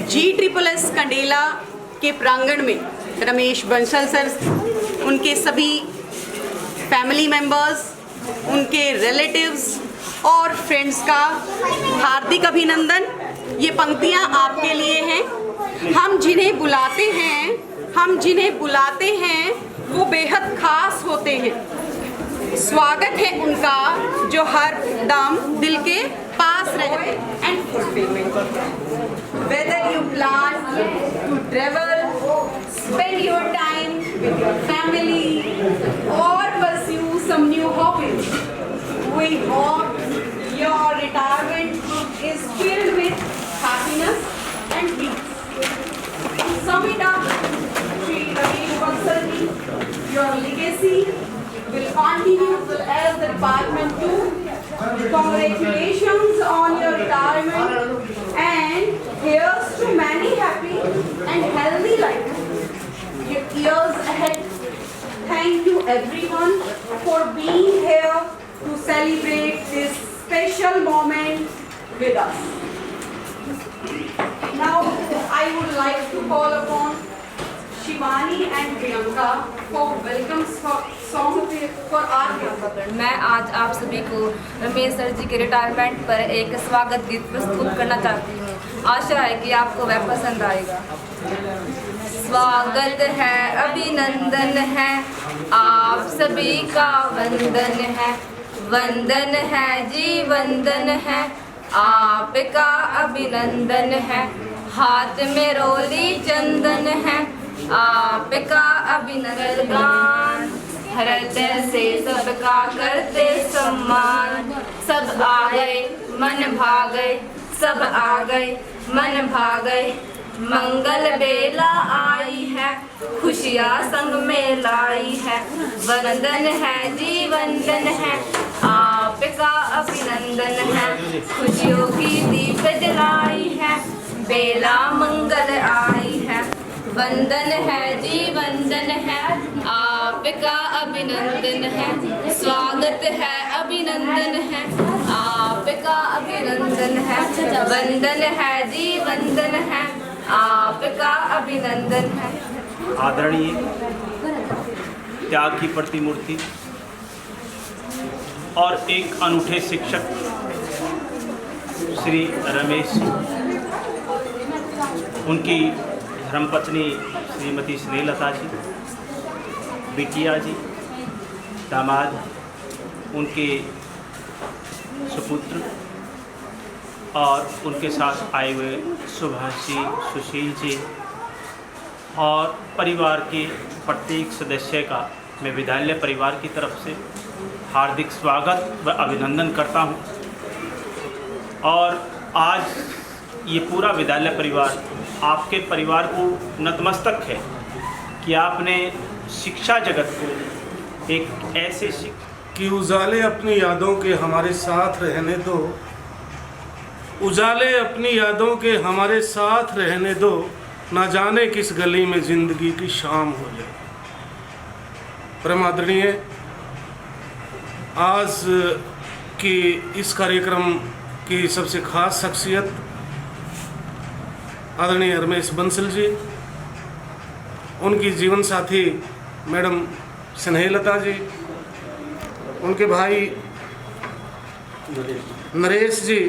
GSSS Kandela के प्रांगण में रमेश बंसल सर, उनके सभी फैमिली मेंबर्स, उनके रिलेटिव्स और फ्रेंड्स का हार्दिक अभिनंदन। ये पंक्तियाँ आपके लिए हैं। हम जिन्हें बुलाते हैं वो बेहद खास होते हैं। स्वागत है उनका जो हर दम दिल के पास रहते हैं। And fulfilment, whether you plan to travel, spend your time with your family or pursue some new hobbies, we hope your retirement is filled with happiness and peace. To sum it up, Shri Ramesh Bansal, your legacy will continue as the department too. Congratulations years ahead. Thank you everyone for being here to celebrate this special moment with us. Now I would like to call upon Shivani and Priyanka for welcome song for our guests. मैं आज आप सभी को Ramesh sir जी के retirement पर एक स्वागत गीत प्रस्तुत करना चाहती हूँ। आशा है कि आपको वह पसंद आएगा। स्वागत है, अभिनंदन है, आप सभी का वंदन है, वंदन है जी वंदन है, आपका अभिनंदन है, हाथ में रोली चंदन है, आपका अभिनंदन, हृदय से सबका करते सम्मान, सब आ गए मन भाग गए, सब आ गए मन भाग गए, मंगल बेला आई है, खुशियाँ संग में लाई है, वंदन है जी वंदन है, आपका अभिनंदन है, खुशियों की दीप जलाई है, बेला मंगल आई है, वंदन है जी वंदन है, आपका अभिनंदन है, स्वागत है अभिनंदन है, आपका अभिनंदन है, वंदन है जी वंदन है, आपका अभिनंदन है। आदरणीय त्याग की प्रतिमूर्ति और एक अनूठे शिक्षक श्री रमेश, उनकी धर्मपत्नी श्रीमती स्नेहलता जी, बिटिया जी, दामाद, उनके सुपुत्र और उनके साथ आए हुए सुभाष जी, सुशील जी और परिवार के प्रत्येक सदस्य का मैं विद्यालय परिवार की तरफ से हार्दिक स्वागत व अभिनंदन करता हूं। और आज ये पूरा विद्यालय परिवार आपके परिवार को नतमस्तक है कि आपने शिक्षा जगत को एक ऐसे कि उजाले अपनी यादों के हमारे साथ रहने दो, उजाले अपनी यादों के हमारे साथ रहने दो, ना जाने किस गली में ज़िंदगी की शाम हो जाए। परम आदरणीय, आज की इस कार्यक्रम की सबसे खास शख्सियत आदरणीय रमेश बंसल जी, उनकी जीवन साथी मैडम स्नेहलता जी, उनके भाई नरेश जी,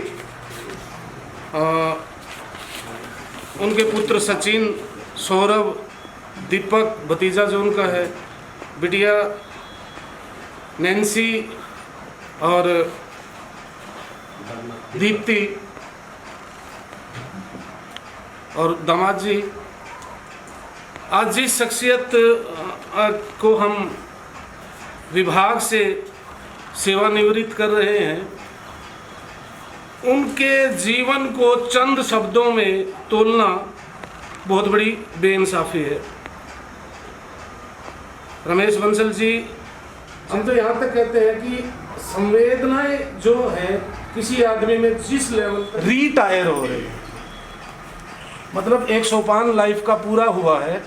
उनके पुत्र सचिन, सौरभ, दीपक, भतीजा जो उनका है, बिटिया नैन्सी और दीप्ति और दामाद जी। आज जिस शख्सियत को हम विभाग से सेवानिवृत्त कर रहे हैं, उनके जीवन को चंद शब्दों में तोलना बहुत बड़ी बेइंसाफ़ी है। रमेश बंसल जी हम तो यहाँ तक कहते हैं कि संवेदनाएं जो है किसी आदमी में जिस लेवल पर रिटायर हो रही है, मतलब एक सोपान लाइफ का पूरा हुआ है,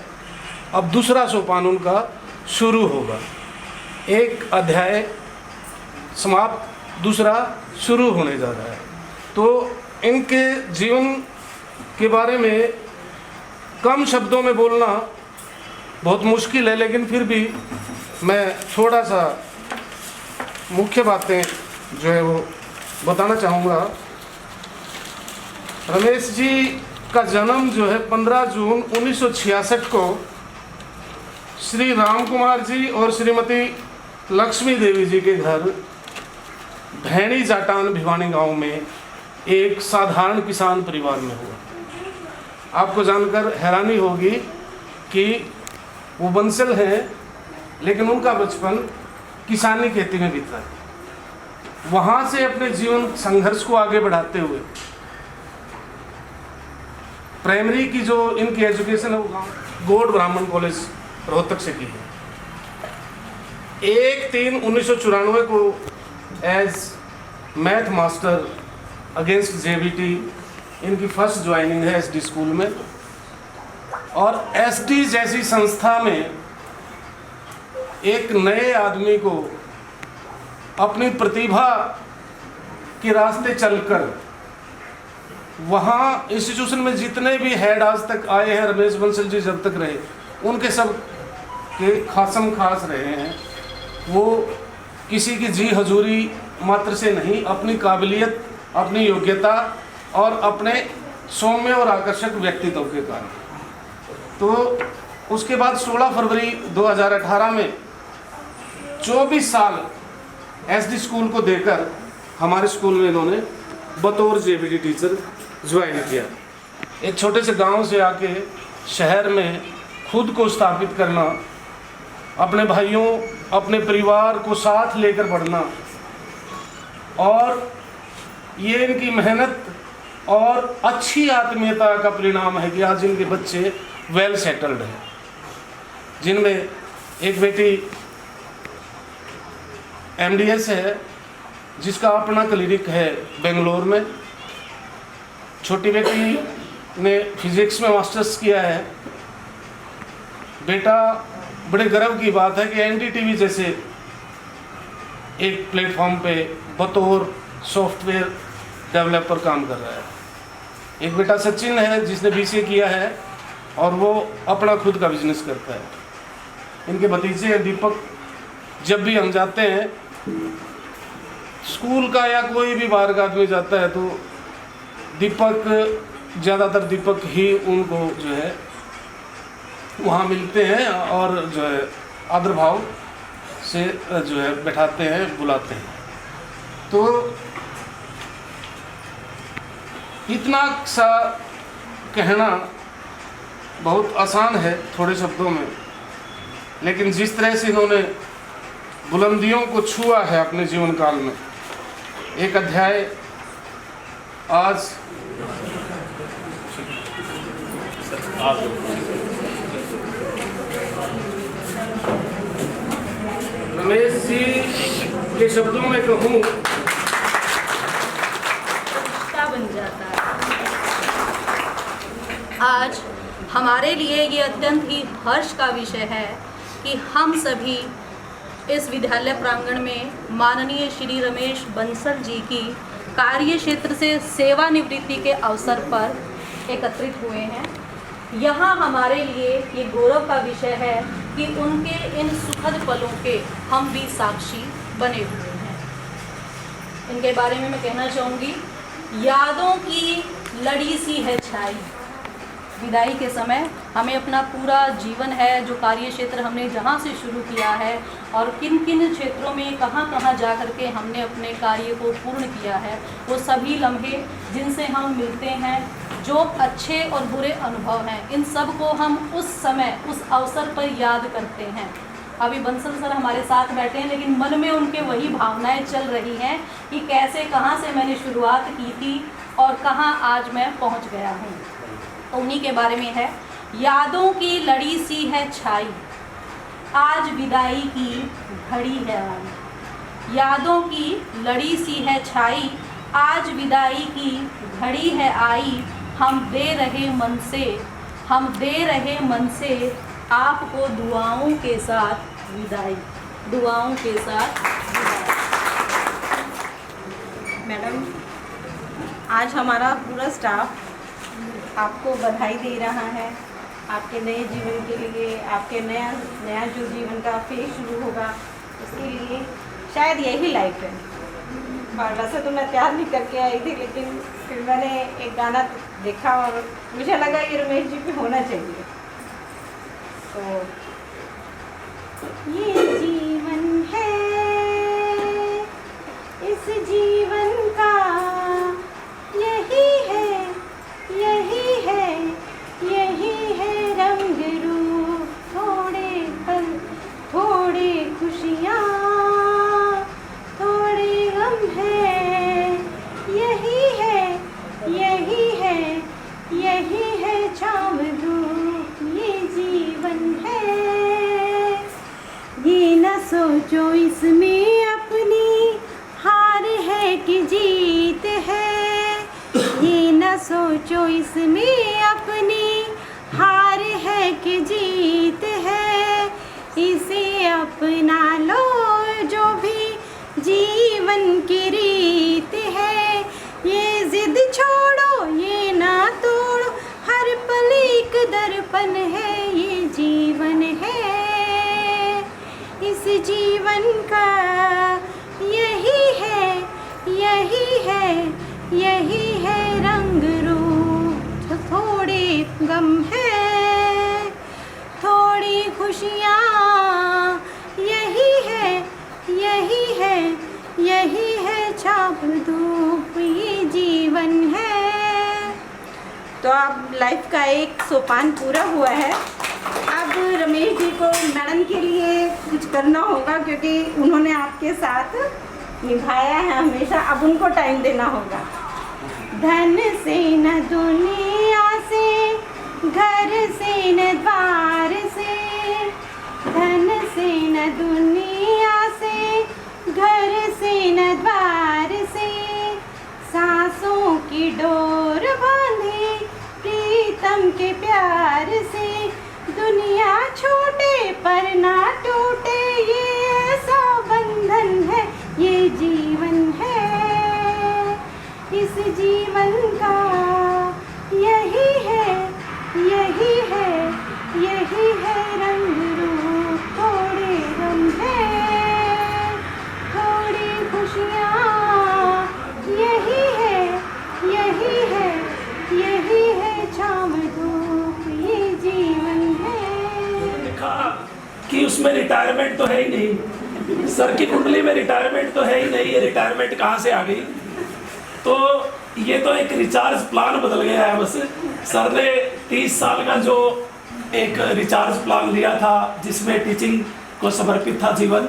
अब दूसरा सोपान उनका शुरू होगा। एक अध्याय समाप्त, दूसरा शुरू होने जा रहा है। तो इनके जीवन के बारे में कम शब्दों में बोलना बहुत मुश्किल है, लेकिन फिर भी मैं थोड़ा सा मुख्य बातें जो है वो बताना चाहूँगा। रमेश जी का जन्म जो है 15 जून 1966 को श्री राम कुमार जी और श्रीमती लक्ष्मी देवी जी के घर भैणी जाटान भिवानी गांव में एक साधारण किसान परिवार में हुआ। आपको जानकर हैरानी होगी कि वो बंसल हैं, लेकिन उनका बचपन किसानी खेती में बीता है। वहाँ से अपने जीवन संघर्ष को आगे बढ़ाते हुए प्राइमरी की जो इनकी एजुकेशन है वो गौड़ ब्राह्मण कॉलेज रोहतक से की है। 1/3/1994 को age math master against JBT इनकी फर्स्ट ज्वाइनिंग है SD स्कूल में। और एसडी जैसी संस्था में एक नए आदमी को अपनी प्रतिभा के रास्ते चलकर वहाँ इंस्टीट्यूशन में जितने भी हेड आज तक आए हैं, रमेश बंसल जी जब तक रहे, उनके सब के खासम खास रहे हैं। वो किसी की जी हजूरी मात्र से नहीं, अपनी काबिलियत, अपनी योग्यता और अपने सौम्य और आकर्षक व्यक्तित्व के कारण। तो उसके बाद 16 फरवरी 2018 में 24 साल एसडी स्कूल को देकर हमारे स्कूल में इन्होंने बतौर जेबीटी टीचर ज्वाइन किया। एक छोटे से गांव से आके शहर में खुद को स्थापित करना, अपने भाइयों, अपने परिवार को साथ लेकर बढ़ना, और ये इनकी मेहनत और अच्छी आत्मीयता का परिणाम है कि आज इनके बच्चे वेल सेटल्ड हैं, जिनमें एक बेटी एमडीएस है जिसका अपना क्लिनिक है बेंगलोर में। छोटी बेटी ने फिजिक्स में मास्टर्स किया है। बेटा, बड़े गर्व की बात है कि एनडीटीवी जैसे एक प्लेटफॉर्म पे बतौर सॉफ्टवेयर डेवलपर काम कर रहा है। एक बेटा सचिन है जिसने बीसीए किया है और वो अपना खुद का बिजनेस करता है। इनके भतीजे हैं दीपक। जब भी हम जाते हैं स्कूल का या कोई भी बाहर का आदमी जाता है तो दीपक, ज़्यादातर दीपक ही उनको जो है वहाँ मिलते हैं और जो है आदर भाव से जो है बैठाते हैं, बुलाते हैं। तो इतना सा कहना बहुत आसान है थोड़े शब्दों में, लेकिन जिस तरह से इन्होंने बुलंदियों को छुआ है अपने जीवन काल में, एक अध्याय आज रमेश जी के शब्दों में कहूँ बन जाता है। आज हमारे लिए ये अत्यंत ही हर्ष का विषय है कि हम सभी इस विद्यालय प्रांगण में माननीय श्री रमेश बंसल जी की कार्य क्षेत्र से सेवानिवृत्ति के अवसर पर एकत्रित हुए हैं। यहाँ हमारे लिए ये गौरव का विषय है कि उनके इन सुखद पलों के हम भी साक्षी बने हुए हैं। इनके बारे में मैं कहना चाहूँगी, यादों की लड़ी सी है छाई। विदाई के समय हमें अपना पूरा जीवन है, जो कार्य क्षेत्र हमने जहाँ से शुरू किया है और किन किन क्षेत्रों में कहाँ कहाँ जा कर के हमने अपने कार्य को पूर्ण किया है, वो सभी लम्हे जिनसे हम मिलते हैं, जो अच्छे और बुरे अनुभव हैं, इन सब को हम उस समय उस अवसर पर याद करते हैं। अभी बंसल सर हमारे साथ बैठे हैं, लेकिन मन में उनके वही भावनाएं चल रही हैं कि कैसे कहाँ से मैंने शुरुआत की थी और कहाँ आज मैं पहुँच गया हूँ। उन्हीं के बारे में है, यादों की लड़ी सी है छाई, आज विदाई की घड़ी है आई। यादों की लड़ी सी है छाई, आज विदाई की घड़ी है आई। हम दे रहे मन से आपको दुआओं के साथ विदाई, दुआओं के साथ विदाई। मैडम, आज हमारा पूरा स्टाफ आपको बधाई दे रहा है आपके नए जीवन के लिए। आपके नया जो जीवन का फेज शुरू होगा उसके लिए शायद यही लाइफ है। और वैसे तो मैं तैयार नहीं करके आई थी, लेकिन फिर मैंने एक गाना देखा और मुझे लगा ये रमेश जी पे होना चाहिए। तो ये जीवन है, इस जीवन का यही है, यही है, यही है रंग रूप, थोड़े पल, थोड़े खुशियाँ, थोड़े गम है, यही है, यही है, यही है छाँव धूप, ये जीवन है। ये न सोचो इसमें अपनी हार है कि जीत है, ये न सोचो इसमें अपनी हार हार है कि जीत है, इसे अपना लो जो भी जीवन की रीत है। ये जिद छोड़ो ये ना तोड़ो, हर पल एक दर्पण है, ये जीवन है। इस जीवन का यही है, यही है, यही है रंग रूप। थोड़े गम है, थोड़ी खुशियाँ, यही है, यही है, यही है छाप धूप, ये जीवन है। तो अब लाइफ का एक सोपान पूरा हुआ है। अब रमेश जी को मैडम के लिए कुछ करना होगा, क्योंकि उन्होंने आपके साथ निभाया है हमेशा, अब उनको टाइम देना होगा। धन से न दुनिया से, घर से न द्वार से, धन से न दुनिया से, घर से न द्वार से, सांसों की डोर बांधे प्रीतम के प्यार से। दुनिया छूटे पर ना टूटे, ये ऐसा बंधन है, ये जीवन है। इस जीवन का यही है, यही है, यही है रंग रूप। थोड़े गम है, थोड़ी खुशियाँ, यही है, यही है, यही है छाँव धूप, ये जीवन है। देखा कि उसमें रिटायरमेंट तो है ही नहीं, सर की कुंडली में रिटायरमेंट तो है ही नहीं, ये रिटायरमेंट कहाँ से आ गई? तो ये तो एक रिचार्ज प्लान बदल गया है बस। सर ने 30 साल का जो एक रिचार्ज प्लान लिया था, जिसमें टीचिंग को समर्पित था जीवन,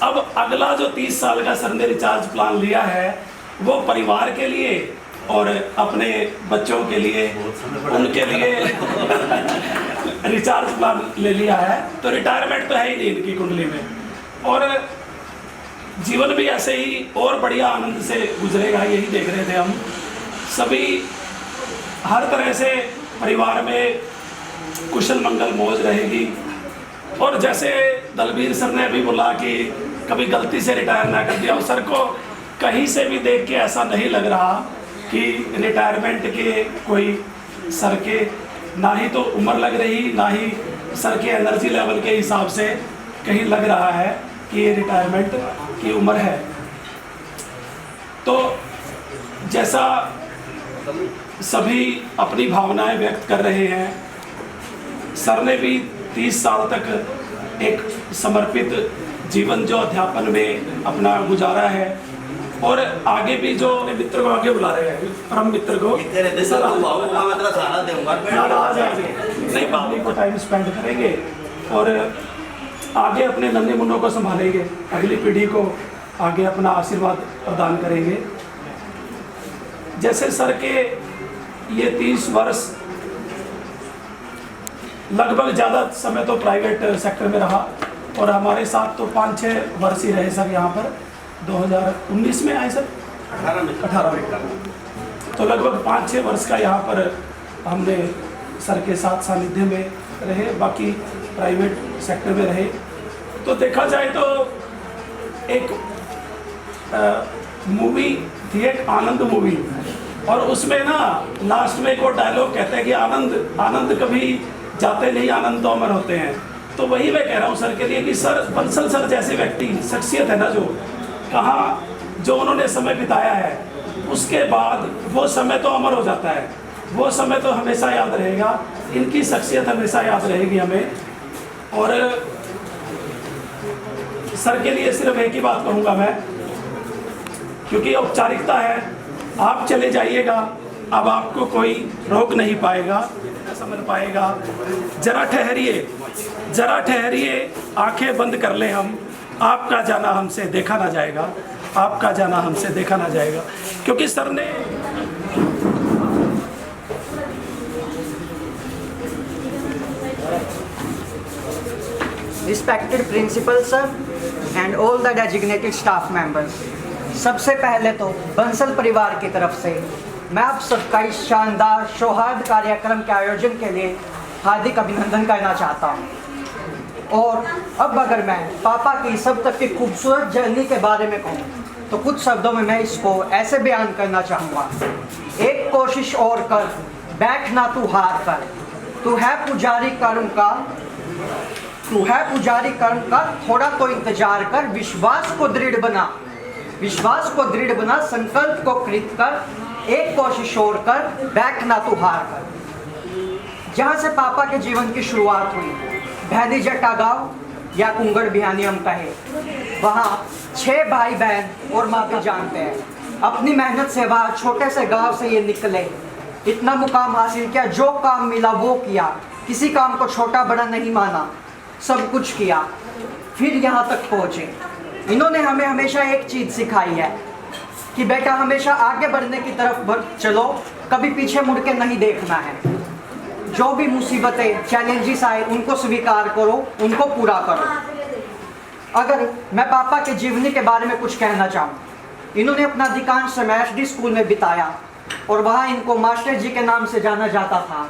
अब अगला जो 30 साल का सर ने रिचार्ज प्लान लिया है वो परिवार के लिए और अपने बच्चों के लिए, उनके लिए रिचार्ज प्लान ले लिया है। तो रिटायरमेंट तो है ही नहीं इनकी कुंडली में, और जीवन भी ऐसे ही और बढ़िया आनंद से गुजरेगा, यही देख रहे थे हम सभी। हर तरह से परिवार में कुशल मंगल मौज रहेगी। और जैसे दलबीर सर ने अभी बोला कि कभी गलती से रिटायर ना कर दिया, सर को कहीं से भी देख के ऐसा नहीं लग रहा कि रिटायरमेंट के कोई सर के, ना ही तो उम्र लग रही, ना ही सर के एनर्जी लेवल के हिसाब से कहीं लग रहा है कि ये रिटायरमेंट की उम्र है। तो जैसा सभी अपनी भावनाएं व्यक्त कर रहे हैं, सर ने भी 30 साल तक एक समर्पित जीवन जो अध्यापन में अपना गुजारा है, और आगे भी जो मित्र को आगे बुला रहे हैं, परम मित्र को नहीं बाबू को टाइम स्पेंड करेंगे और आगे अपने नन्हे मुन्नों को संभालेंगे, अगली पीढ़ी को आगे अपना आशीर्वाद प्रदान करेंगे। जैसे सर के ये 30 वर्ष लगभग ज़्यादा समय तो प्राइवेट सेक्टर में रहा, और हमारे साथ तो 5-6 वर्ष ही रहे सर यहाँ पर। 2019 में आए सर, 18 में, तो लगभग 5-6 वर्ष का यहाँ पर हमने सर के साथ सानिध्य में रहे, बाकी प्राइवेट सेक्टर में रहे। तो देखा जाए तो एक मूवी थी, एक आनंद मूवी, और उसमें ना लास्ट में एक और डायलॉग कहते हैं कि आनंद आनंद कभी जाते नहीं, आनंद तो अमर होते हैं। तो वही मैं कह रहा हूँ सर के लिए कि सर, बंसल सर जैसे व्यक्ति, शख्सियत है ना, जो कहाँ जो उन्होंने समय बिताया है, उसके बाद वो समय तो अमर हो जाता है, वो समय तो हमेशा याद रहेगा, इनकी शख्सियत हमेशा याद रहेगी हमें। और सर के लिए सिर्फ एक ही बात कहूँगा मैं, क्योंकि औपचारिकता है, आप चले जाइएगा, अब आपको कोई रोक नहीं पाएगा, समझ पाएगा। जरा ठहरिए, जरा ठहरिए, आंखें बंद कर ले हम, आपका जाना हमसे देखा ना जाएगा, आपका जाना हमसे देखा ना जाएगा। क्योंकि सर ने Respected principal sir and all the designated staff members, सबसे पहले तो बंसल परिवार की तरफ से मैं आप सबका इस शानदार सौहार्द कार्यक्रम के आयोजन के लिए हार्दिक अभिनंदन करना चाहता हूँ। और अब अगर मैं पापा की सब तक की खूबसूरत जर्नी के बारे में कहूँ तो कुछ शब्दों में मैं इसको ऐसे बयान करना चाहूँगा। एक कोशिश और कर, बैठ ना तू हार कर, तू है पुजारी कर्म का, तू है पुजारी कर्म का, थोड़ा तो इंतजार कर, विश्वास को दृढ़ बना, विश्वास को दृढ़ बना, संकल्प को कृत कर, एक कोशिश और कर, बैठ ना तू हार कर। जहाँ से पापा के जीवन की शुरुआत हुई, भैदी जट्टा गांव या कुंगड़ बिहानी हम कहे, वहाँ 6 भाई बहन और माँ भी जानते हैं। अपनी मेहनत से वहाँ छोटे से गांव से ये निकले, इतना मुकाम हासिल किया, जो काम मिला वो किया, किसी काम को छोटा बड़ा नहीं माना, सब कुछ किया, फिर यहाँ तक पहुँचे। इन्होंने हमें हमेशा एक चीज़ सिखाई है कि बेटा हमेशा आगे बढ़ने की तरफ चलो, कभी पीछे मुड़ के नहीं देखना है। जो भी मुसीबतें चैलेंजेस आए उनको स्वीकार करो, उनको पूरा करो। अगर मैं पापा के जीवनी के बारे में कुछ कहना चाहूँ, इन्होंने अपना अधिकांश समय एसडी स्कूल में बिताया और वहाँ इनको मास्टर जी के नाम से जाना जाता था।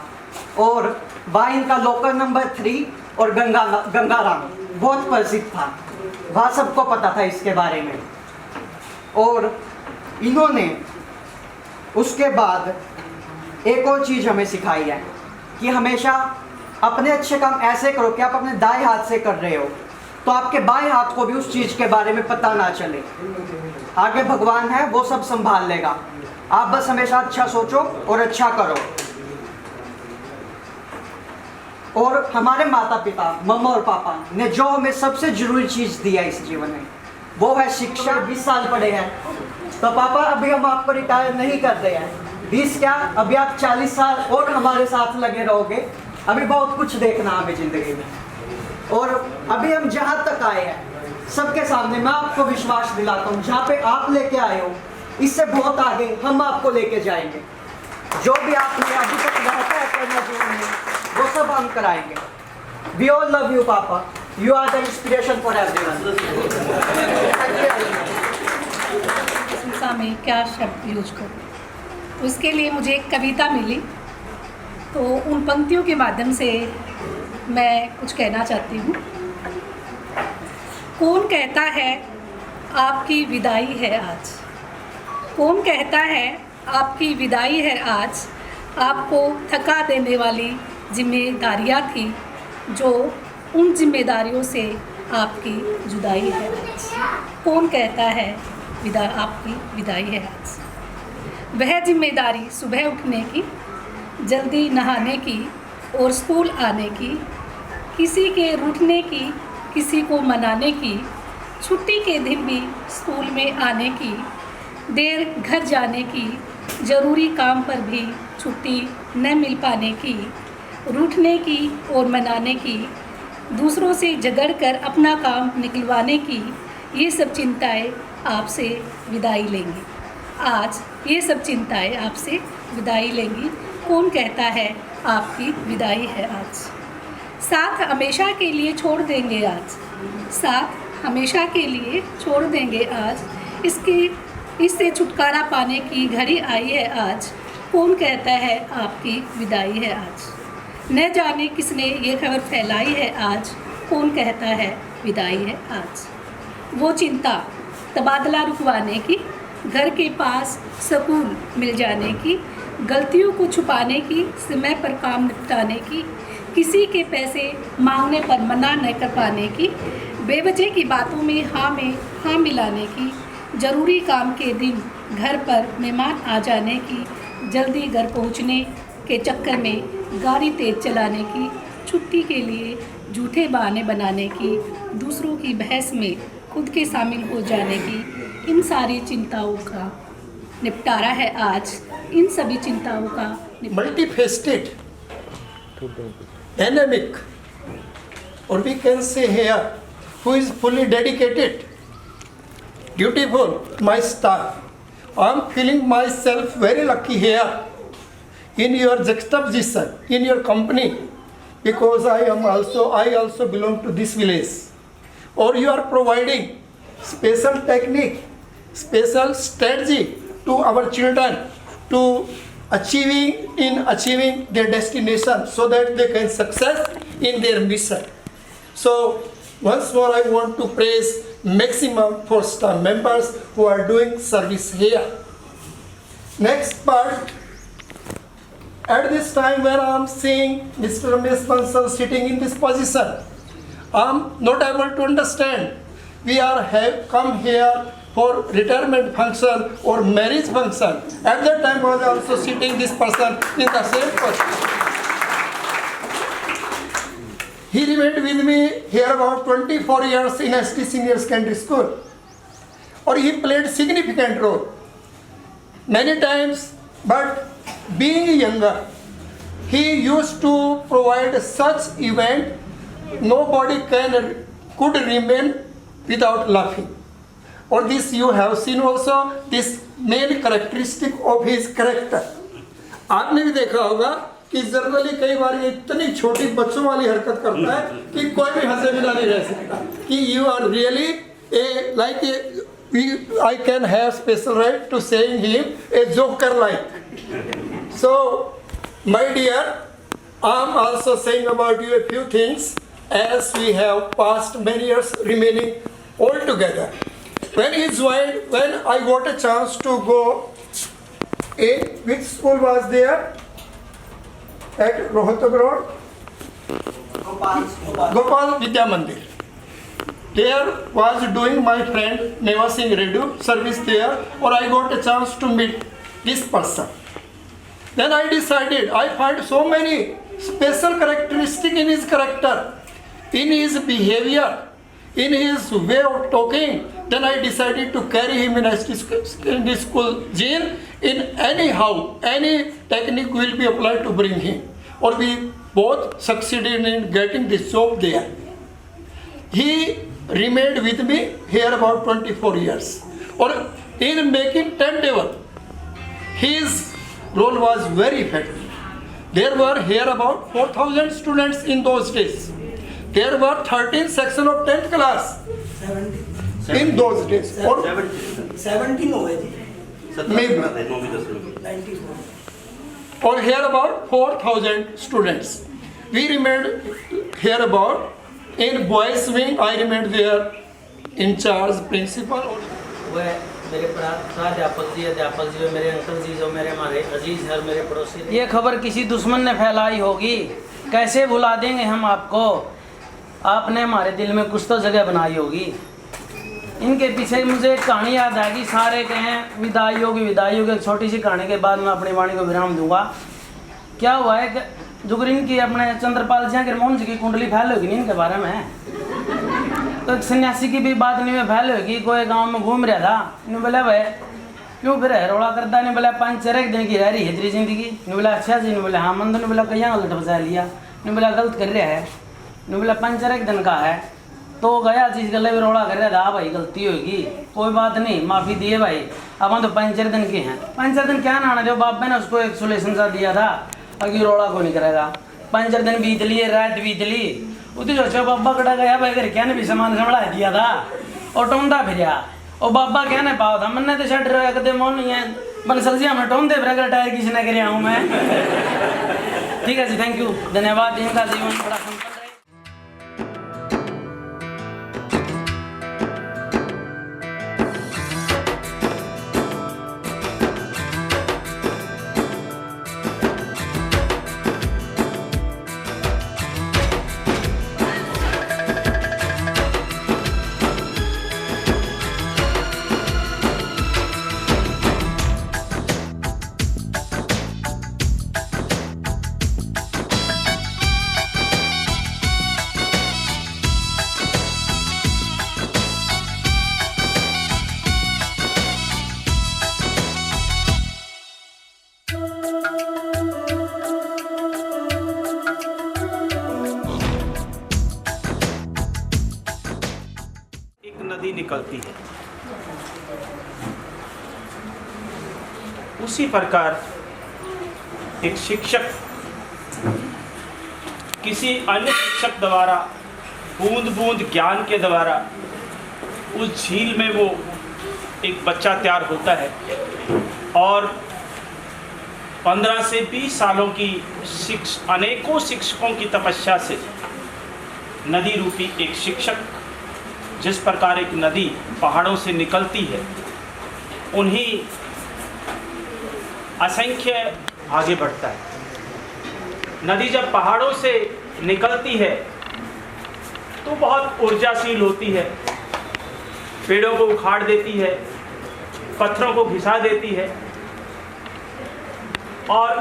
और वहाँ इनका लोकर नंबर 3 और गंगाराम बहुत प्रसिद्ध था, वहाँ सबको पता था इसके बारे में। और इन्होंने उसके बाद एक और चीज़ हमें सिखाई है कि हमेशा अपने अच्छे काम ऐसे करो कि आप अपने दाएं हाथ से कर रहे हो तो आपके बाएं हाथ को भी उस चीज़ के बारे में पता ना चले। आगे भगवान है, वो सब संभाल लेगा, आप बस हमेशा अच्छा सोचो और अच्छा करो। और हमारे माता पिता, मम्मा और पापा ने जो हमें सबसे जरूरी चीज़ दी है इस जीवन में, वो है शिक्षा। 20 साल पढ़े हैं तो पापा अभी हम आपको रिटायर नहीं कर रहे हैं, 20 क्या, अभी आप 40 साल और हमारे साथ लगे रहोगे, अभी बहुत कुछ देखना हमें ज़िंदगी में। और अभी हम जहाँ तक आए हैं सबके सामने मैं आपको विश्वास दिलाता हूँ, जहाँ पे आप लेके आए हो इससे बहुत आगे हम आपको लेके जाएंगे। जो भी आपने अभी तक रहता है करना जीवन में, वो सब हम कराएंगे। We all love you, Papa. You are the inspiration for everyone. प्रशंसा में क्या शब्द यूज करूँ, उसके लिए मुझे एक कविता मिली, तो उन पंक्तियों के माध्यम से मैं कुछ कहना चाहती हूँ। कौन कहता है आपकी विदाई है आज, कौन कहता है आपकी विदाई है आज, आपको थका देने वाली जिम्मेदारियाँ थी, जो उन जिम्मेदारियों से आपकी जुदाई है आज। कौन कहता है आपकी विदाई है आज। वह जिम्मेदारी सुबह उठने की, जल्दी नहाने की और स्कूल आने की, किसी के रूठने की, किसी को मनाने की, छुट्टी के दिन भी स्कूल में आने की, देर घर जाने की, ज़रूरी काम पर भी छुट्टी न मिल पाने की, रूठने की और मनाने की, दूसरों से झगड़ कर अपना काम निकलवाने की, ये सब चिंताएं आपसे विदाई लेंगी आज। ये सब चिंताएं आपसे विदाई लेंगी। कौन कहता है आपकी विदाई है आज। साथ हमेशा के लिए छोड़ देंगे आज, साथ हमेशा के लिए छोड़ देंगे आज, इससे छुटकारा पाने की घड़ी आई है आज। कौन कहता है आपकी विदाई है आज। न जाने किसने ये खबर फैलाई है आज। कौन कहता है विदाई है आज। वो चिंता तबादला रुकवाने की, घर के पास सुकून मिल जाने की, गलतियों को छुपाने की, समय पर काम निपटाने की, किसी के पैसे मांगने पर मना न कर पाने की, बेवजह की बातों में हाँ मिलाने की, ज़रूरी काम के दिन घर पर मेहमान आ जाने की, जल्दी घर पहुंचने के चक्कर में गाड़ी तेज़ चलाने की, छुट्टी के लिए झूठे बहाने बनाने की, दूसरों की बहस में खुद के शामिल हो जाने की, इन सारी चिंताओं का निपटारा है आज। इन सभी चिंताओं का multifaceted, dynamic, or we can say here, who is fully dedicated, dutiful, my staff. I am feeling myself very lucky here in your juxtaposition, in your company, because I also belong to this village. Or you are providing special technique, special strategy to our children to achieving their destination so that they can success in their mission. So once more I want to praise maximum for staff members who are doing service here. Next part, at this time when I am seeing Mr. Ramesh Bansal sitting in this position, I am not able to understand. We have come here for retirement function or marriage function. At that time was also sitting this person in the same position. He remained with me here about 24 years in ST Senior Secondary School. Or he played significant role many times, but being younger, he used to provide such event, nobody could remain without laughing. Or this you have seen also, this main characteristic of his character. आपने भी देखा होगा कि generally कई बार ये इतनी छोटी बच्चों वाली हरकत करता है कि कोई भी हंसे बिना नहीं रह सकता कि you are really I can have special right to saying him a joker like. So my dear, I am also saying about you a few things as we have passed many years remaining all together. When I got a chance to go in, which school was there? At Rohtak Road? Gopal Vidya Mandir. There was doing my friend Meva Singh Reddu service there, or I got a chance to meet this person. Then I decided, I find so many special characteristics in his character, in his behavior, in his way of talking. Then I decided to carry him in this school gene. In anyhow, any technique will be applied to bring him. Or we both succeeded in getting this job there. He remained with me here about 24 years. Or in making timetable, his role was very effective. There were here about 4,000 students in those days. There were 13 sections of 10th class. 17. In those days. Or 17 maybe. 94. Or here about 4,000 students. We remained here about, in boys wing, I remained there in charge principal. मेरे प्राध्यापक जी मेरे uncle जी जो मेरे हमारे अजीज है मेरे पड़ोसी। ये खबर किसी दुश्मन ने फैलाई होगी, कैसे भुला देंगे हम आपको, आपने हमारे दिल में कुछ तो जगह बनाई होगी। इनके पीछे मुझे एक कहानी याद आएगी, सारे कहें विदाई होगी। एक छोटी सी कहानी के बाद मैं अपनी वाणी को विराम दूंगा। क्या हुआ है कि जुगरिन की अपने चंद्रपाल जी मोहन जी की कुंडली फैल होगी नहीं इनके बारे में, तो एक सन्यासी की भी बात नहीं में फैल होगी। कोई गांव में घूम रहा था, इन्होंने बोला भाई क्यों फिर है रोड़ा करता, नहीं बोला 5-4 दिन की रह रही है तेरी जिंदगी। नहीं बोला अच्छा जी, नहीं बोला हाँ मंद, ने बोला कहीं गलत बचा लिया, नहीं बोला गलत कर रहा है, नहीं बोला 5-4 दिन का है तो गया चीज़ गले में रोड़ा कर रहा था। भाई गलती होगी, कोई बात नहीं, माफ़ी दिए भाई, अब हम तो 5-4 दिन के हैं। 5-4 दिन क्या ना जो बाप ने उसको एक सोल्यूशन सा दिया था, अभी रोड़ा को नहीं करेगा। 5-4 दिन बीत लिए, रात बीत ली, उतनी सोचो बाबा कटा गया भाई घर क्या ने भी सामान संभला दिया था और टोंदा फिर और बाबा क्या ने पाओ था मैंने तो छट रहा कदे मोन नहीं है बंसल जी हमें टोंदे फिर अगर टायर किसी ने करे आऊँ मैं। ठीक है जी, थैंक यू, धन्यवाद। इनका जीवन बड़ा संपन्न रहे। निकलती है, उसी प्रकार एक शिक्षक किसी अन्य शिक्षक द्वारा बूंद बूंद ज्ञान के द्वारा उस झील में वो एक बच्चा तैयार होता है और 15 से 20 सालों की अनेकों शिक्षकों की तपस्या से नदी रूपी एक शिक्षक, जिस प्रकार एक नदी पहाड़ों से निकलती है, उन्हीं असंख्य आगे बढ़ता है। नदी जब पहाड़ों से निकलती है तो बहुत ऊर्जाशील होती है, पेड़ों को उखाड़ देती है, पत्थरों को घिसा देती है और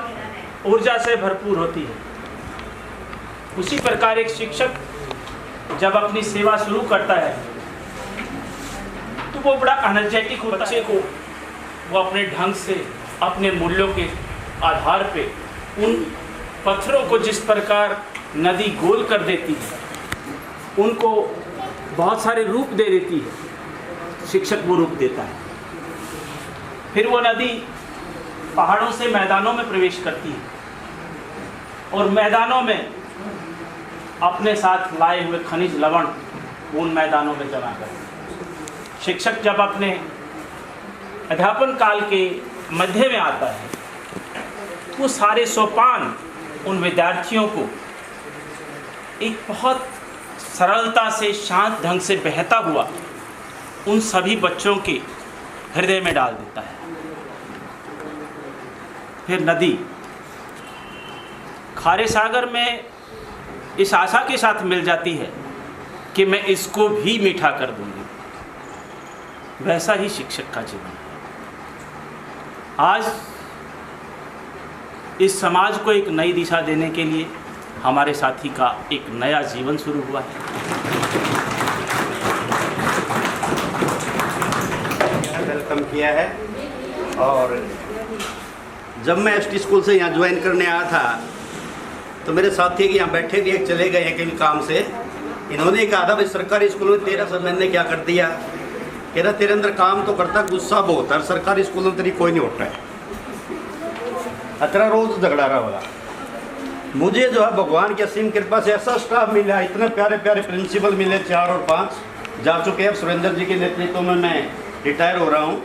ऊर्जा से भरपूर होती है। उसी प्रकार एक शिक्षक जब अपनी सेवा शुरू करता है तो वो बड़ा एनर्जेटिक होता है। बच्चे को वो अपने ढंग से, अपने मूल्यों के आधार पे उन पत्थरों को जिस प्रकार नदी गोल कर देती है, उनको बहुत सारे रूप दे देती है, शिक्षक वो रूप देता है। फिर वो नदी पहाड़ों से मैदानों में प्रवेश करती है और मैदानों में अपने साथ लाए हुए खनिज लवण उन मैदानों में जमा करती है। शिक्षक जब अपने अध्यापन काल के मध्य में आता है, वो सारे सोपान उन विद्यार्थियों को एक बहुत सरलता से, शांत ढंग से बहता हुआ उन सभी बच्चों के हृदय में डाल देता है। फिर नदी खारे सागर में इस आशा के साथ मिल जाती है कि मैं इसको भी मीठा कर दूंगी। वैसा ही शिक्षक का जीवन है। आज इस समाज को एक नई दिशा देने के लिए हमारे साथी का एक नया जीवन शुरू हुआ है। वेलकम किया है। और जब मैं एसटी स्कूल से यहाँ ज्वाइन करने आया था तो मेरे साथी के यहाँ बैठे भी एक चले गए हैं कहीं काम से। इन्होंने कहा था भाई सरकारी स्कूल में तेरा सर मैंने क्या कर दिया। कह रहा तेरे अंदर काम तो करता, गुस्सा बहुत है, सरकारी स्कूल में तेरी कोई नहीं उठ रहा है, अतरा रोज झगड़ा रहा होगा। मुझे जो है भगवान की असीम कृपा से ऐसा स्टाफ मिला, इतने प्यारे प्यारे प्रिंसिपल मिले, 4 और 5 जा चुके हैं। सुरेंद्र जी के नेतृत्व में मैं रिटायर हो रहा हूँ।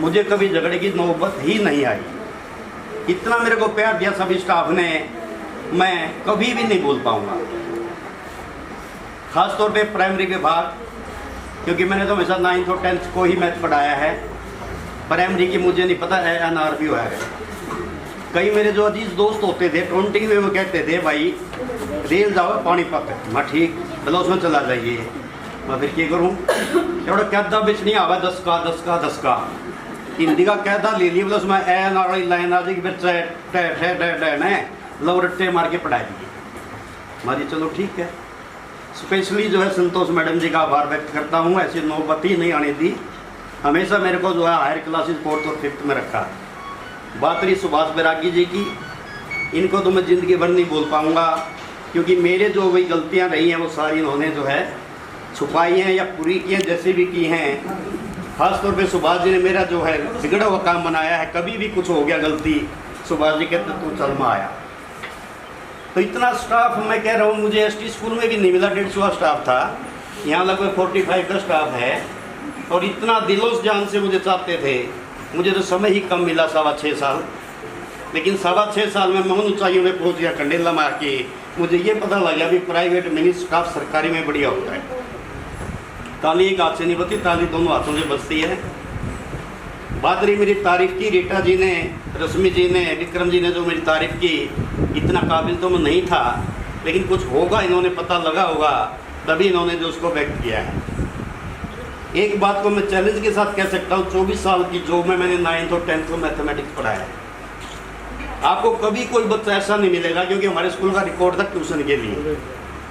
मुझे कभी झगड़े की नौबत ही नहीं आई। इतना मेरे को प्यार दिया सभी स्टाफ ने, मैं कभी भी नहीं भूल पाऊँगा। ख़ास तौर पे प्राइमरी विभाग, क्योंकि मैंने तो हमेशा 9th और 10th को ही मैथ पढ़ाया है। प्राइमरी की मुझे नहीं पता है NRB हुआ है। कई मेरे जो अजीज दोस्त होते थे 20 में वो कहते थे भाई रेल जाओ पानीपत, मैं ठीक चलो उसमें चला जाइए। मैं फिर क्या करूँ, एवढा कैदा बिच नहीं आवा 10 का हिंदी का कैदा ले लिया, उसमें NRI लाइन आ जाएगी, फिर लो रट्टे मार के पढ़ाई दिए। मारी चलो ठीक है। स्पेशली जो है संतोष मैडम जी का आभार व्यक्त करता हूँ, ऐसी नौबत ही नहीं आने दी। हमेशा मेरे को जो है हायर क्लासेस 4th और 5th में रखा। बात रही सुभाष बैरागी जी की, इनको तो मैं ज़िंदगी भर नहीं बोल पाऊँगा, क्योंकि मेरे जो वही गलतियाँ रही हैं वो सारी इन्होंने जो है छुपाई हैं या पूरी की हैं, जैसे भी की हैं। खासतौर पे सुभाष जी ने मेरा जो है बिगड़ा हुआ काम बनाया है। कभी भी कुछ हो गया गलती, सुभाष जी कहते तू चल में आया। तो इतना स्टाफ मैं कह रहा हूँ मुझे एसटी स्कूल में भी नहीं मिला। 150 स्टाफ था, यहाँ लगभग 45 का स्टाफ है। और इतना दिलों जान से मुझे चाहते थे। मुझे तो समय ही कम मिला, 6.25 साल, लेकिन 6.25 साल में मैं उन ऊंचाइयों में पहुँच गया कंडेला मार के। मुझे ये पता लग गया भी प्राइवेट मिनी स्टाफ सरकारी में बढ़िया होता है। ताली एक हाथ से नहीं बचती, ताली दोनों हाथों से बचती है। बात रही मेरी तारीफ़ की, रीटा जी ने, रश्मि जी ने, विक्रम जी ने जो मेरी तारीफ़ की, इतना काबिल तो मैं नहीं था, लेकिन कुछ होगा इन्होंने पता लगा होगा, तभी इन्होंने जो उसको व्यक्त किया है। एक बात को मैं चैलेंज के साथ कह सकता हूँ, 24 साल की जॉब में मैंने 9th और 10th को मैथमेटिक्स पढ़ाया है। आपको कभी कोई बच्चा ऐसा नहीं मिलेगा, क्योंकि हमारे स्कूल का रिकॉर्ड था ट्यूशन के लिए,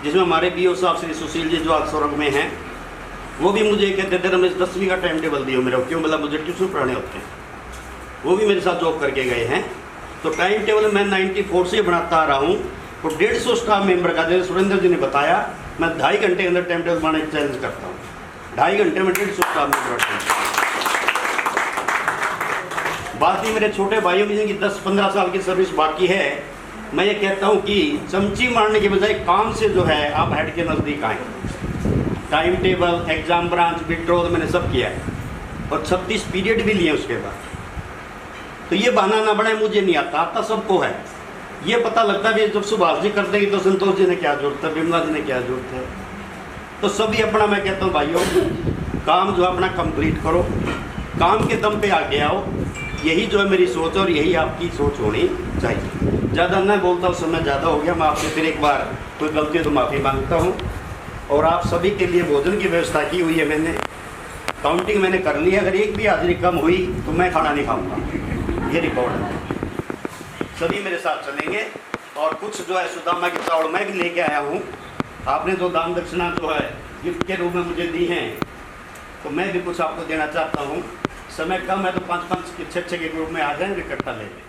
जिसमें हमारे BO साहब श्री सुशील जी जो आज स्वर्ग में हैं, वो भी मुझे कहते थे रमेश 10वीं का टाइम टेबल दियो मेरे को, क्यों बोला मुझे ट्यूशन पढ़ाने होते हैं। वो भी मेरे साथ जॉब करके गए हैं। तो टाइम टेबल मैं 94 से बनाता आ रहा हूँ। और 150 स्टाफ मेंबर का, जैसे सुरेंद्र जी ने बताया, मैं 2.5 घंटे के अंदर टाइम टेबल बनाने की चैलेंज करता हूँ। 2.5 घंटे में 150 स्टाफ मेंबर। बात ही मेरे छोटे भाइयों की, जिनकी 10-15 साल की सर्विस बाकी है, मैं ये कहता हूँ कि चमची मारने के बजाय काम से जो है आप हेड के नज़दीक आएँ। Time table, exam branch, withdrawal मैंने सब किया है और 36 पीरियड भी लिए उसके बाद। तो ये बहाना ना बनाए मुझे नहीं आता, आता सबको है। ये पता लगता है कि जब सुभाष जी कर देंगे तो संतोष जी ने क्या जरूरत है, विमला जी ने क्या जरूरत है। तो सभी अपना, मैं कहता हूँ भाइयों, काम जो अपना कंप्लीट करो, काम के दम पे आगे आओ। यही जो है मेरी सोच और यही आपकी सोच होनी चाहिए। ज़्यादा नहीं बोलता हूँ, समय ज़्यादा हो गया। मैं आपसे फिर एक बार कोई गलती है तो माफ़ी मांगता हूँ। और आप सभी के लिए भोजन की व्यवस्था की हुई है, मैंने काउंटिंग मैंने कर ली है। अगर एक भी हाजिरी कम हुई तो मैं खाना नहीं खाऊंगा, ये रिकॉर्ड है। सभी मेरे साथ चलेंगे। और कुछ जो है सुदामा की चावल मैं भी लेके आया हूँ। आपने जो दान दक्षिणा जो है गिफ्ट के रूप में मुझे दी हैं, तो मैं भी कुछ आपको देना चाहता हूँ। समय कम है तो 5-5 के 6-6 के ग्रुप में आ जाएंगे, इकट्ठा ले लें।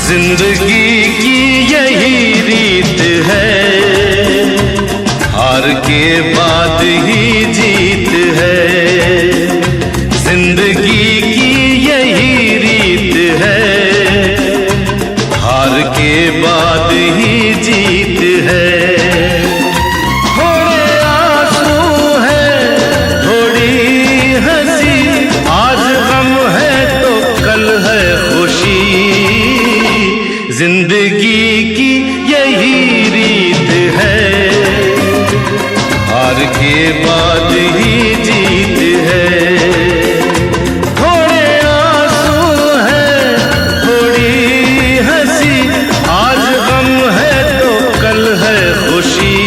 जिंदगी की यही रीत है, हार के बाद ही जीत है। जिंदगी की यही रीत है, हार के बाद ही जीत है। थोड़े आंसू है, थोड़ी हंसी, आज गम है तो कल है खुशी। जिंदगी की यही रीत है, हार के बाद ही जीत है। थोड़े आंसू है, थोड़ी हंसी, आज गम है तो कल है खुशी।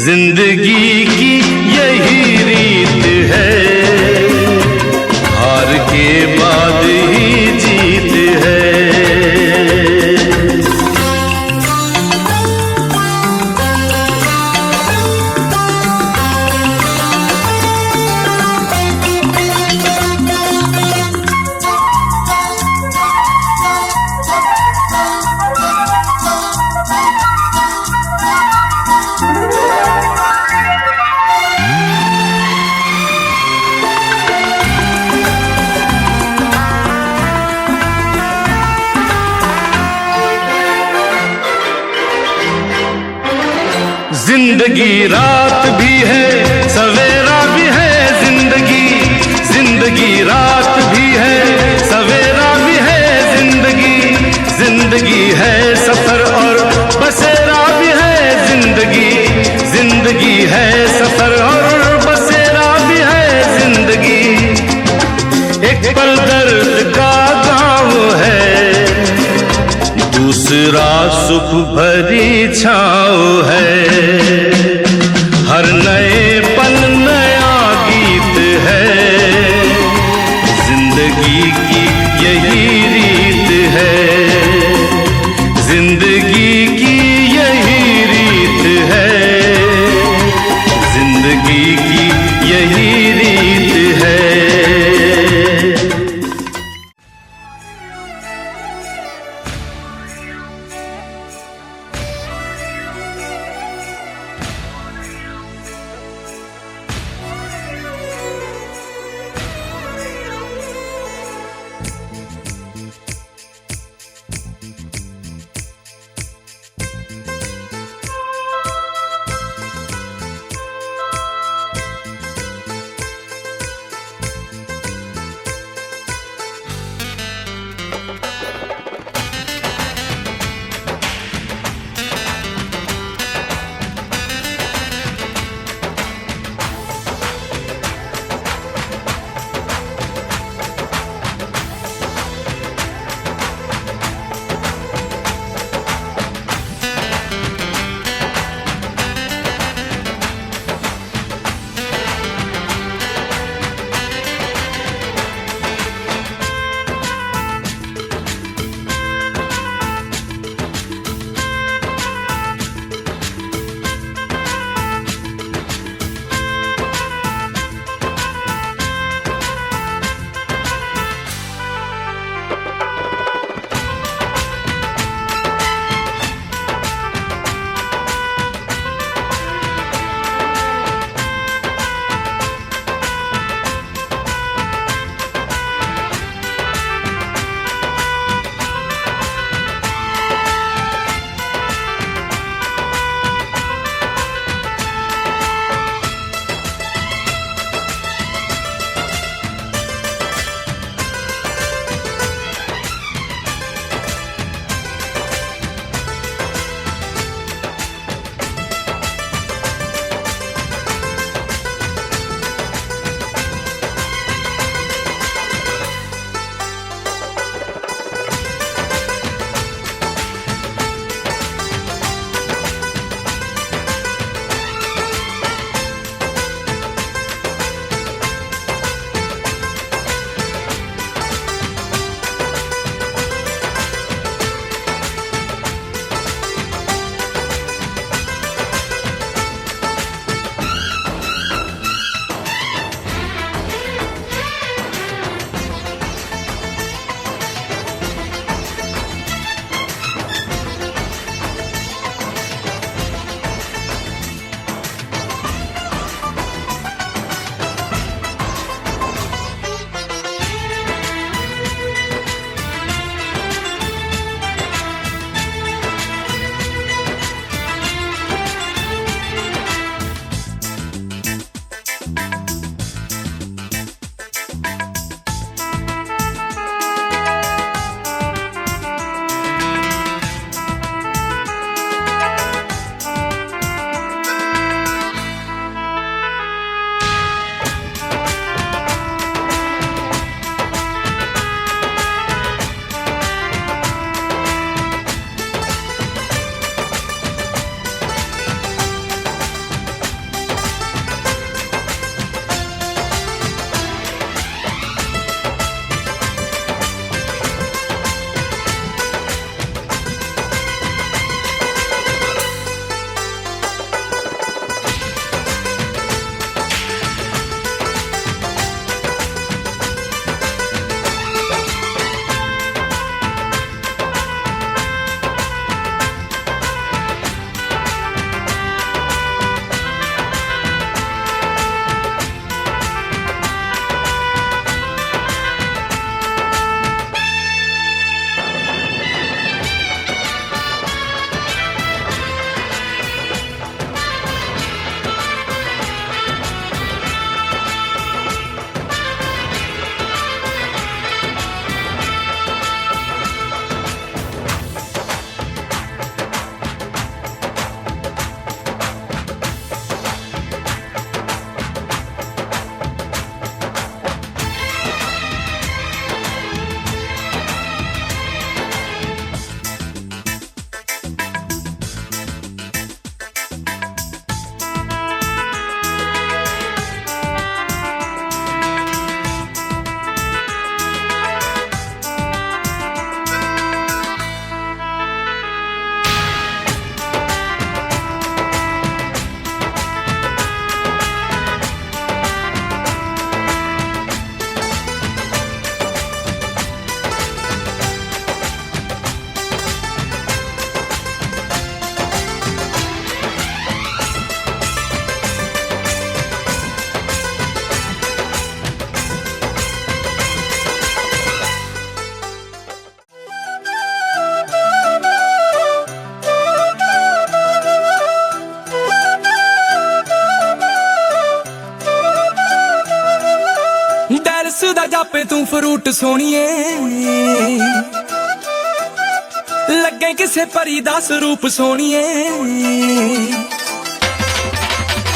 जिंदगी की यही रीत है, हार के बाद ही जीत है। जिंदगी रात भी है, सवेरा भी है। जिंदगी रात भी है, सवेरा भी है। जिंदगी है सफर और बसेरा भी है। जिंदगी है सफर और बसेरा भी है। जिंदगी एक पल दर्द का गाँव है, दूसरा सुख भरी छाँव है। हर नए पल नया गीत है, जिंदगी की यही रीत है। जिंदगी की यही रीत है, जिंदगी की यही रीत है। ਜਾਪੇ ਤੂੰ ਫਰੂਟ ਸੋਹਣੀਏ ਲੱਗੇ ਕਿਸੇ ਪਰੀ ਦਾ ਸਰੂਪ ਸੋਹਣੀਏ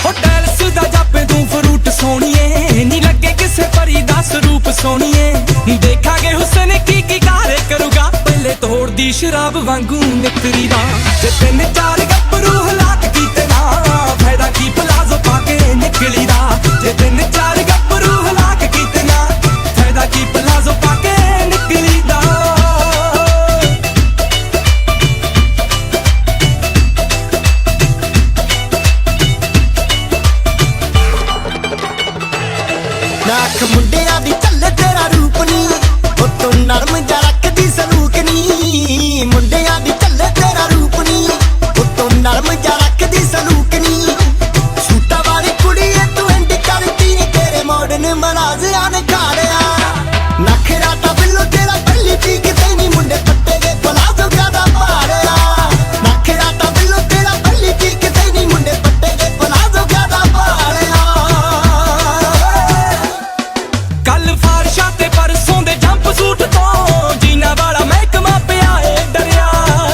ਹੋ ਡੈਲਸ ਦਾ ਜਾਪੇ ਤੂੰ ਫਰੂਟ ਸੋਹਣੀਏ ਨੀ ਲੱਗੇ ਕਿਸੇ ਪਰੀ ਦਾ ਸਰੂਪ ਸੋਹਣੀਏ ਦੇਖਾਂਗੇ ਹੁਸਨ ਕੀ ਕਾਰੇ ਕਰੂਗਾ ਪਹਿਲੇ ਤੋੜਦੀ ਸ਼ਰਾਬ ਵਾਂਗੂ ਨਿਕਰੀ ਦਾ ਜੇ ਤਿੰਨ ਚਾਰ ਗੱਭਰੂ ਹਲਾਕ ਕੀਤੇ ਨਾ ਫਾਇਦਾ ਕੀ ਪਲਾਜ਼ੋ ਪਾ ਕੇ ਨਿਕਲੀ ਦਾ ਜੇ ਤਿੰਨ ਚਾਰ ਗੱਭਰੂ ਹਲਾਕ ਕੀਤੇ ਨਾ ਫਾਇਦਾ ਕੀ ਪਲਾਜ਼ੋ ਪਾ